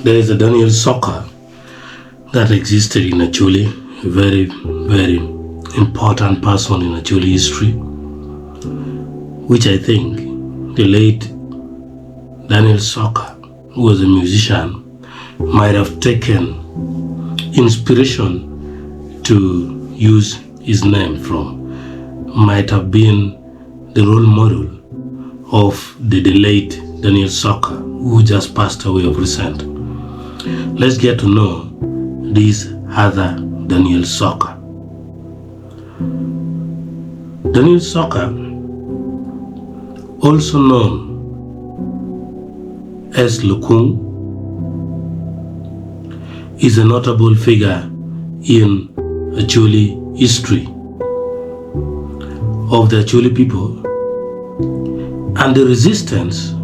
there is a Daniel Soca that existed in Acholi, a very, very important person in Acholi history, which I think the late Daniel Soca, who was a musician, might have taken inspiration to use his name from, might have been the role model of the late Daniel Soca, who just passed away of recent. Let's get to know this other Daniel Soca. Daniel Soca, also known as Lukung, is a notable figure in Acholi history of the Acholi people and the resistance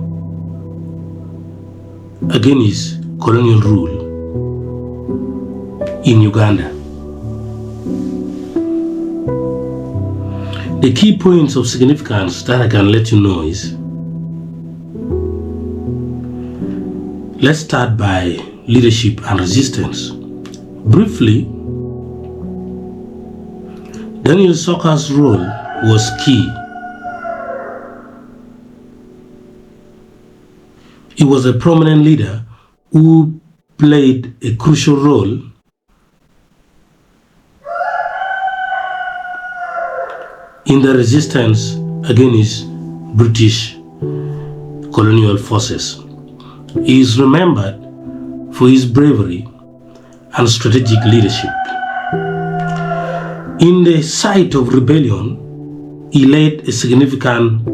against colonial rule in Uganda. The key points of significance that I can let you know is, let's start by leadership and resistance. Briefly, Daniel Soca's role was key. He was a prominent leader who played a crucial role in the resistance against British colonial forces. He is remembered for his bravery and strategic leadership. In the site of rebellion, he led a significant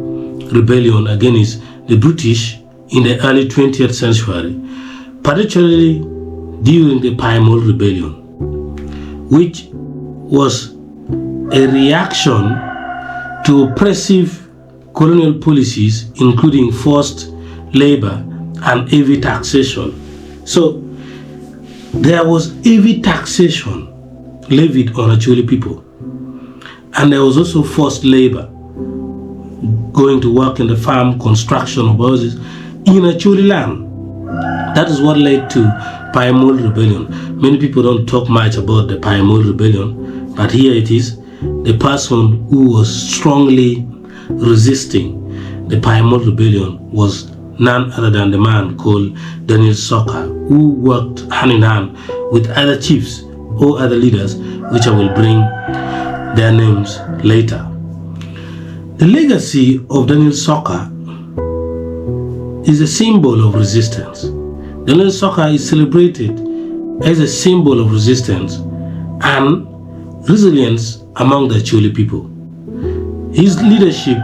rebellion against the British in the early 20th century, particularly during the Paimol rebellion, which was a reaction to oppressive colonial policies, including forced labor and heavy taxation. So there was heavy taxation levied on Acholi people, and there was also forced labor, going to work in the farm, construction of houses in Acholi land. That is what led to Paimol rebellion. Many people don't talk much about the Paimol rebellion, but here it is. The person who was strongly resisting the Paimol rebellion was none other than the man called Daniel Soca, who worked hand in hand with other chiefs or other leaders, which I will bring their names later. The legacy of Daniel Soca is a symbol of resistance. Daniel Soca is celebrated as a symbol of resistance and resilience among the Acholi people. His leadership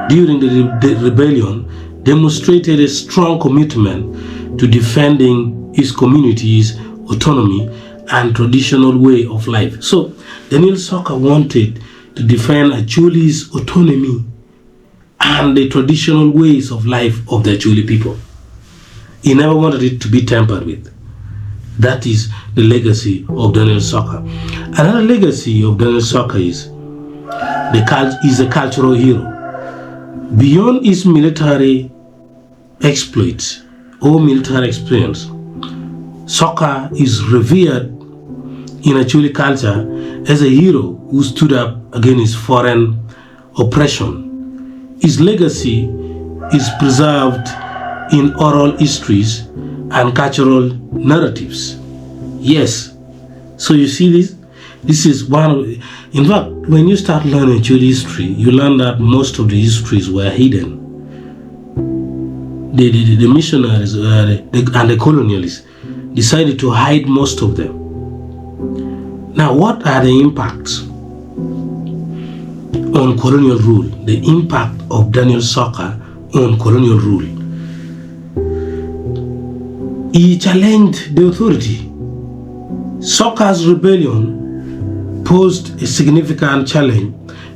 during the rebellion demonstrated a strong commitment to defending his community's autonomy and traditional way of life. So Daniel Soca wanted to defend Acholi's autonomy and the traditional ways of life of the Acholi people. He never wanted it to be tampered with. That is the legacy of Daniel Soca. Another legacy of Daniel Soca is a cultural hero. Beyond his military exploits or military experience, Soca is revered in Acholi culture as a hero who stood up against foreign oppression. His legacy is preserved in oral histories and cultural narratives. Yes, so you see this? This is one of, in fact, when you start learning Acholi history, you learn that most of the histories were hidden. The missionaries and the colonialists decided to hide most of them. Now, what are the impacts on colonial rule? The impact of Daniel Soca on colonial rule. He challenged the authority. Soca's rebellion posed a significant challenge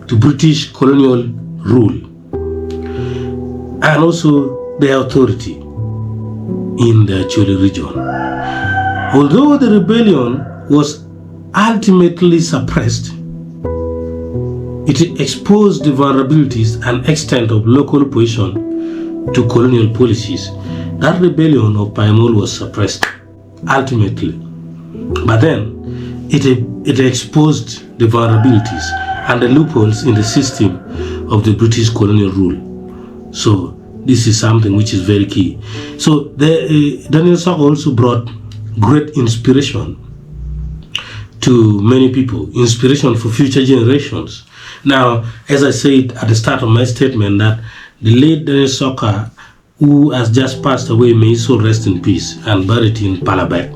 to British colonial rule and also their authority in the Acholi region. Although the rebellion was ultimately suppressed, it exposed the vulnerabilities and extent of local opposition to colonial policies. That rebellion of Paimol was suppressed ultimately, but then it exposed the vulnerabilities and the loopholes in the system of the British colonial rule. So this is something which is very key. So Daniel Soca also brought great inspiration to many people, inspiration for future generations. Now, as I said at the start of my statement, that the late Daniel Soca, who has just passed away, may his soul rest in peace, and buried in Palabek,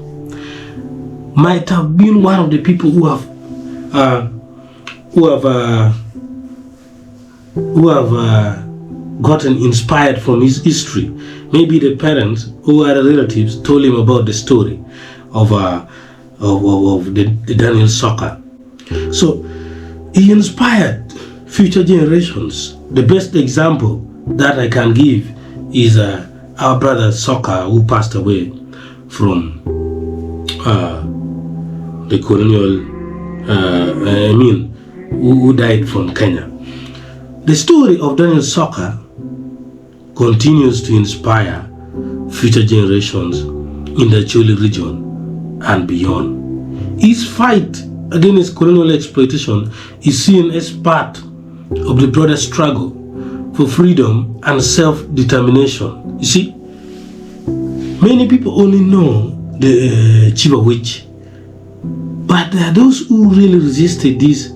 might have been one of the people who have gotten inspired from his history. Maybe the parents or other relatives told him about the story of the Daniel Soca. So he inspired future generations. The best example that I can give is our brother Soca, who passed away from the colonial, who died from Kenya. The story of Daniel Soca continues to inspire future generations in the Acholi region and beyond. His fight against colonial exploitation is seen as part of the broader struggle for freedom and self-determination. You see, many people only know the Chiba witch, but there are those who really resisted these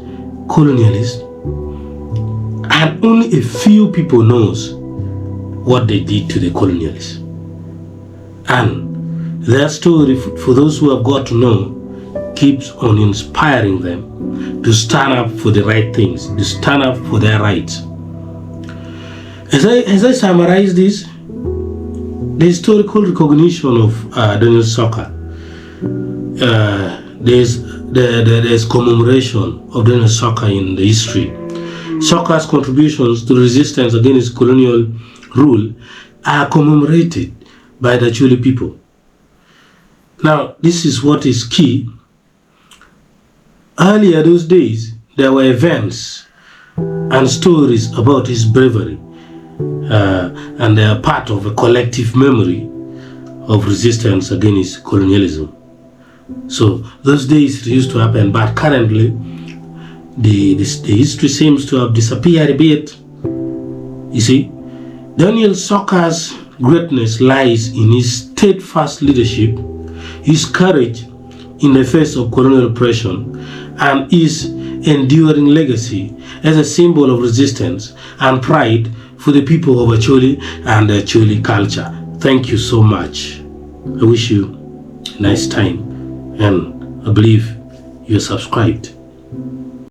colonialists, and only a few people knows what they did to the colonialists. And their story, for those who have got to know, keeps on inspiring them to stand up for the right things, to stand up for their rights. As I summarize this, the historical recognition of Daniel Soca, there's commemoration of Daniel Soca in the history. Soca's contributions to resistance against colonial rule are commemorated by the Acholi people. Now, this is what is key. Earlier those days, there were events and stories about his bravery, and they are part of a collective memory of resistance against colonialism. So those days it used to happen, but currently the history seems to have disappeared a bit. You see, Daniel Soca's greatness lies in his steadfast leadership, his courage in the face of colonial oppression, and his enduring legacy as a symbol of resistance and pride for the people of Acholi and the Acholi culture. Thank you so much. I wish you a nice time, and I believe you're subscribed.